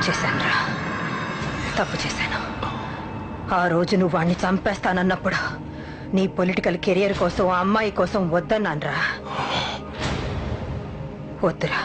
చేశానురా, తప్పు చేశాను. ఆ రోజు నువ్వు వాణ్ణి చంపేస్తానన్నప్పుడు నీ పొలిటికల్ కెరియర్ కోసం ఆ అమ్మాయి కోసం వద్దన్నాన్రా. వద్దురా,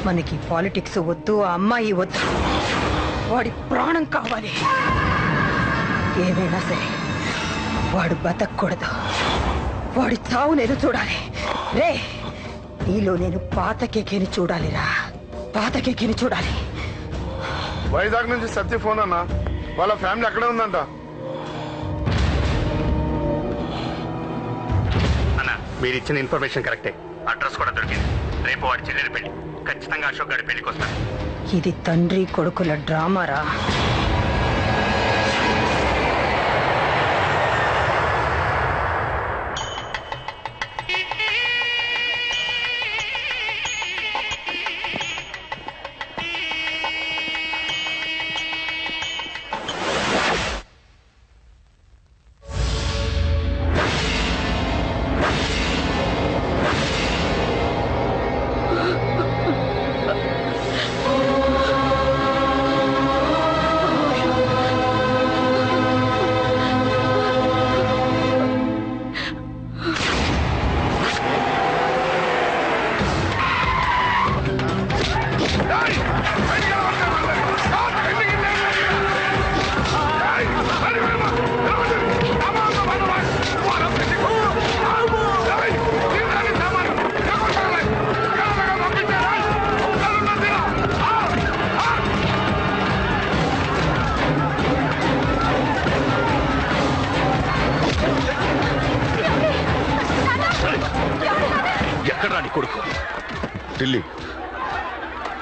మనకి పాలిటిక్స్ వద్దు, ఆ అమ్మాయి వద్దు, వాడి ప్రాణం కావాలి. ఏమైనా సరే వాడు బతకూడదు, వాడి చావు నేను చూడాలి. రే, నీలో నేను పాత కేకేని చూడాలిరా, పాత కేకేని చూడాలి. వైజాగ్ నుంచి సత్య ఫోన్ అన్నా, వాళ్ళ ఫ్యామిలీ అక్కడే ఉందంట. అన్నా, మీరు ఇచ్చిన ఇన్ఫర్మేషన్ కరెక్టే. అడ్రస్ కూడా దొరికింది. రేపు వాడి చెల్లెలి పెళ్లి. ఖచ్చితంగా అశోక్ గారి పెళ్లికి వస్తాను. ఇది తండ్రి కొడుకుల డ్రామారా.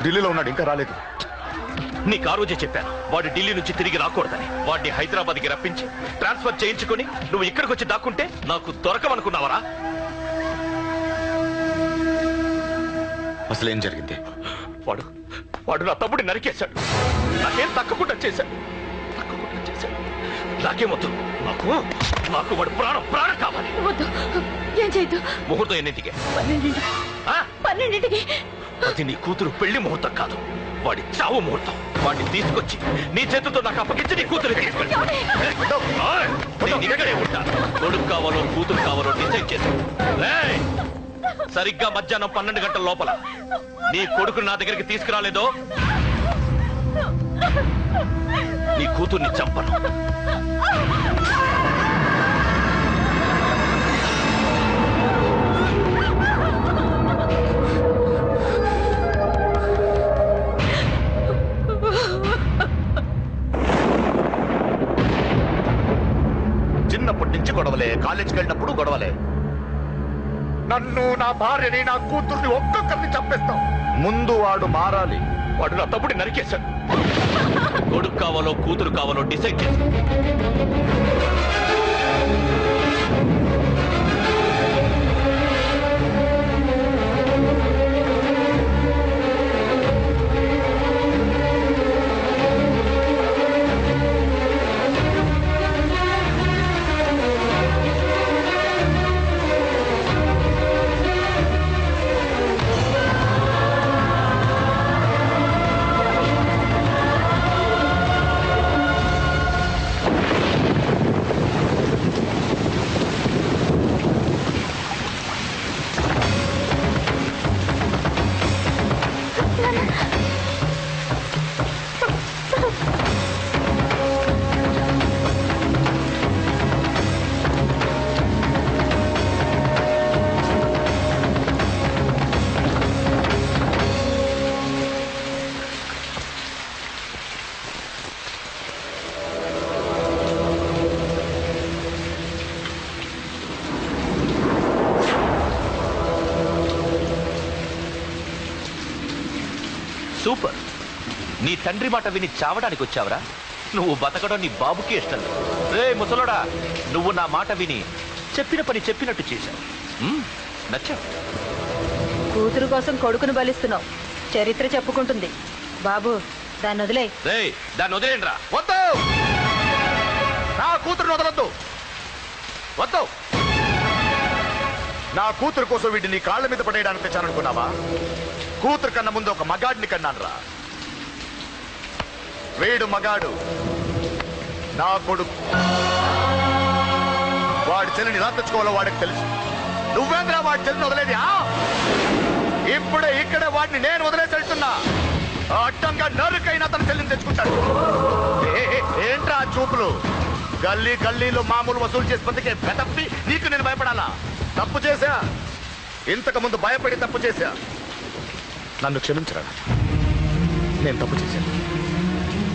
ఢిల్లీలో ఉన్నాడు, ఇంకా రాలేదు. నీకు ఆ రోజే చెప్పాను వాడు ఢిల్లీ నుంచి తిరిగి రాకూడదని. వాడిని హైదరాబాద్కి రప్పించి ట్రాన్స్ఫర్ చేయించుకుని నువ్వు ఇక్కడికి వచ్చి దాక్కుంటే నాకు దొరకమనుకున్నావరా? అసలేం జరిగింది? వాడు నా తమ్ముడిని నరికేశాడు. నాకేం తక్కకుండా చేశాడు. నాకేమొద్దు, నాకు వాడు ప్రాణం కావాలి. ఏం చేయొద్దు. ముహూర్తం ఎన్నింటికి? 12ంటికి. అది నీ కూతురు పెళ్లి ముహూర్తం కాదు, వాడి చావు ముహూర్తం. వాడిని తీసుకొచ్చి నీ చేతులతో నాకు అప్పగించి నీ కూతురు తీసుకెళ్ళి ఇక్కడే ఉంటా. కొడుకు కావాలో కూతురు కావాలో డిసైడ్ చేశాను. సరిగ్గా మధ్యాహ్నం 12 గంటల లోపల నీ కొడుకు నా దగ్గరికి తీసుకురాలేదో నీ కూతుర్ని చంపను. చిన్నప్పటి నుంచి గొడవలే, కాలేజీకి వెళ్ళినప్పుడు గొడవలే. నన్ను, నా భార్యని, నా కూతుర్ని ఒక్కొక్కరిని చంపేస్తాం. ముందు వాడు మారాలి. వాడు నా తమ్ముడిని నరికేశాడు. కొడుకు కావాలో కూతురు కావాలో డిసైడ్ చేశాడు. సూపర్. నీ తండ్రి మాట విని చావడానికి వచ్చావరా? నువ్వు బతకడం నీ బాబుకి ఇష్టం లేదు. రే ముసలోడా, నువ్వు నా మాట విని చెప్పిన పని చెప్పినట్టు చేశావు. నచ్చావు. కూతురు కోసం కొడుకును బలిస్తున్నావు. చరిత్ర చెప్పుకుంటుంది. బాబు, దాన్ని వదిలే. దాన్ని వదిలేండ్రా. వద్దు, నా కూతురుని వదలొద్దు. వద్దు. నా కూతురు కోసం వీటిని కాళ్ళ మీద పడేయడానికి తెచ్చాననుకున్నావా? కూతురు కన్నా ముందు ఒక మగాడిని కన్నాను రా. వీడు మగాడు, నా కొడుకు. వాడి చెల్లిని ఎలా తెచ్చుకోవాలో వాడికి తెలుసు. నువ్వేంద్రా వాడి చెల్లిని వదిలేది? ఇప్పుడే ఇక్కడే వాడిని నేను వదిలేసి వెళ్తున్నా. అడ్డంగా నరుకైనా తన చెల్లిని తెచ్చుకుంటాడు. ఏంట్రా చూపులు? గల్లీ గల్లీలో మామూలు వసూలు చేసి బతికే బెదప్పి నీకు నేను భయపడాలా? తప్పు చేశా, ఇంతకు ముందు భయపడి తప్పు చేశా. నన్ను క్షమించరా. నేను తప్పు చేశాను.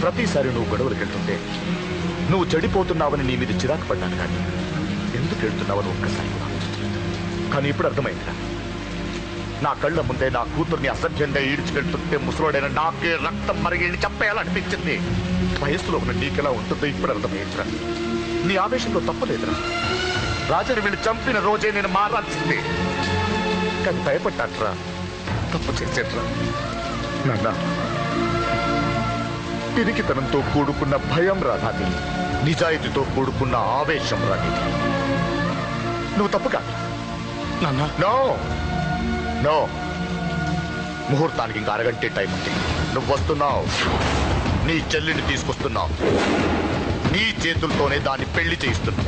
ప్రతిసారి నువ్వు గొడవలకు వెళ్తుంటే నువ్వు చెడిపోతున్నావని నీ మీద చిరాకు పడ్డాను, కానీ ఎందుకు వెళ్తున్నావని ఒక్కసారి కూడా ఆలోచించలేదు. కానీ ఇప్పుడు అర్థమైందిరా, నా కళ్ళ ముందే నా కూతుర్ని అసభ్యంగా ఈడ్చుకెళ్తుంటే ముసలోడైన నాకే రక్తం మరిగేళ్ళి చెప్పేయాలనిపించింది. వయస్సులో ఉన్న నీకెలా ఉంటుందో ఇప్పుడు అర్థమైందిరా. నీ ఆవేశంలో తప్పలేదురా. రాజని వీళ్ళు చంపిన రోజే నేను మారాల్సిందే, కానీ భయపడ్డాట్రా. తప్పు చేసేట్రా నాన్న. పిరికితనంతో కూడుకున్న భయం రాదని, నిజాయితీతో కూడుకున్న ఆవేశం రాని. నువ్వు తప్పు కాదు నాన్న. నో నో, ముహూర్తానికి ఇంకా అరగంటే టైం ఉంది. నువ్వు వస్తున్నావు, నీ చెల్లిని తీసుకొస్తున్నావు, నీ చేతులతోనే దాన్ని పెళ్లి చేయిస్తున్నావు.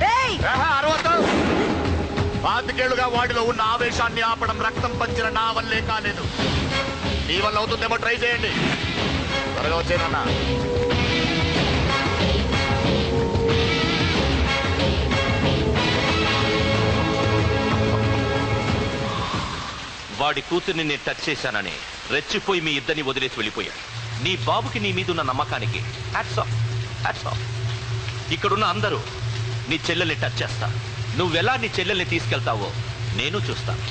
5 వాడిలో ఉన్న ఆవేశాన్ని ఆపడం రక్తం పంచిన నా వల్లే కాలేదు. నీ వల్ల అవుతుందేమో ట్రై చేయండి. త్వరగా వచ్చేనన్నా. వాడి కూతుర్ని నేను టచ్ చేశానని రెచ్చిపోయి మీ ఇద్దరిని వదిలేసి వెళ్ళిపోయాడు. నీ బాబుకి నీ మీద ఉన్న నమ్మకానికి హ్యాట్స్ ఆఫ్, హ్యాట్స్ ఆఫ్. ఇక్కడున్న అందరూ నీ చెల్లెల్ని టచ్ చేస్తా. నువ్వెలా నీ చెల్లెల్ని తీసుకెళ్తావో నేను చూస్తాను.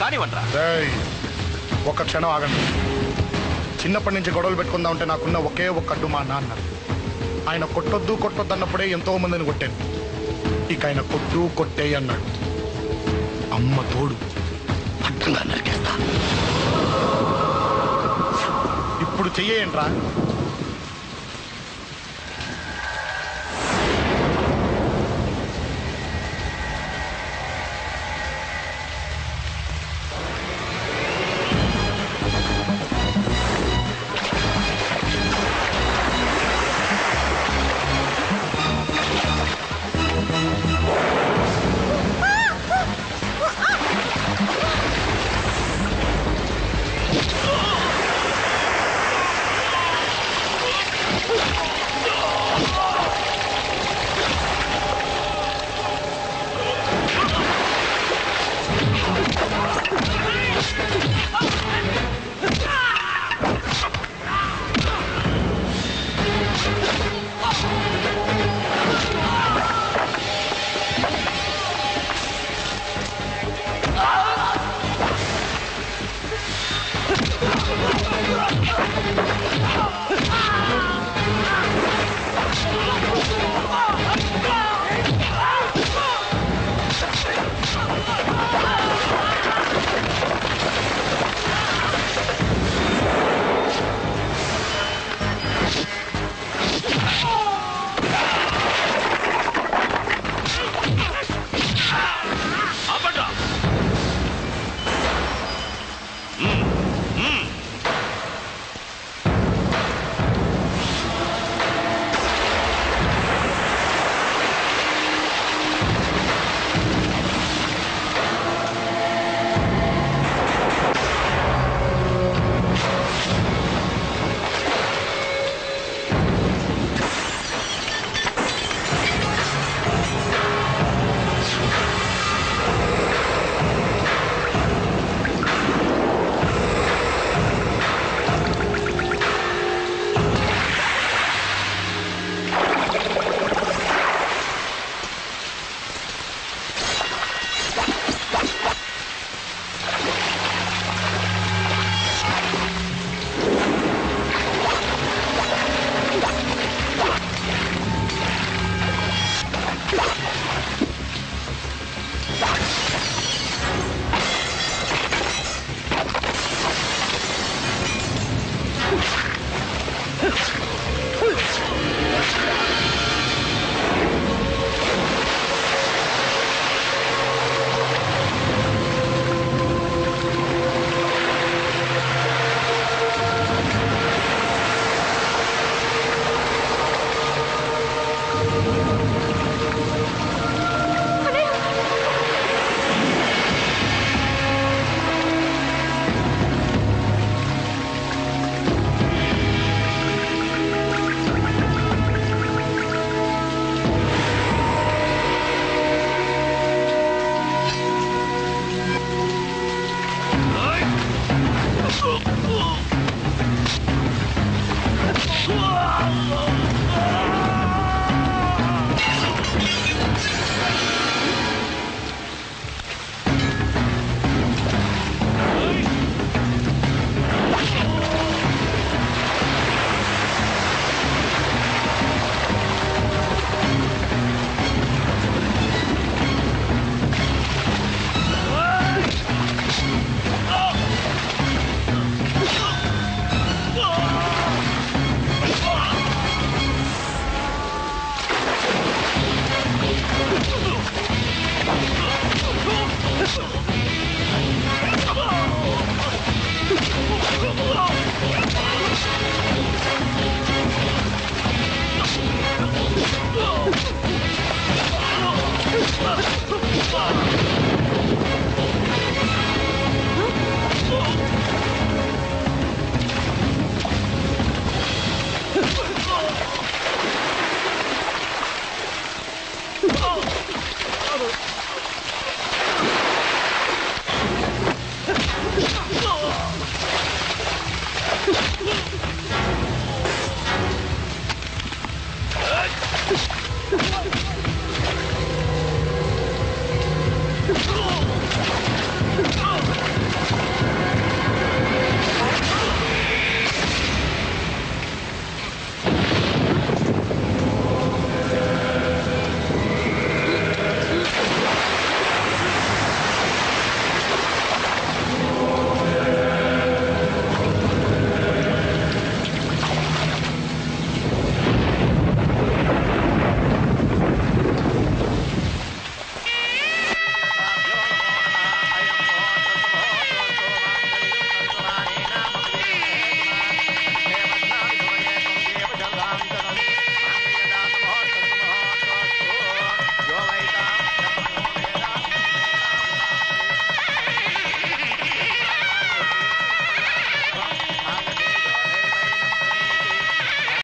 కానివ్వండ్రా. ఒక క్షణం ఆగండి. చిన్నప్పటి నుంచి గొడవలు పెట్టుకుందాం అంటే నాకున్న ఒకే ఒక్క అడ్డు మా నాన్న. ఆయన కొట్టొద్దు కొట్టొద్దు అన్నప్పుడే ఎంతో మందిని కొట్టాను. ఇక ఆయన కొట్టు కొట్టే అన్నాడు. అమ్మ తోడు అడ్డంగా నరికేస్తా. ఇప్పుడు చెయ్యేంట్రా? ఆ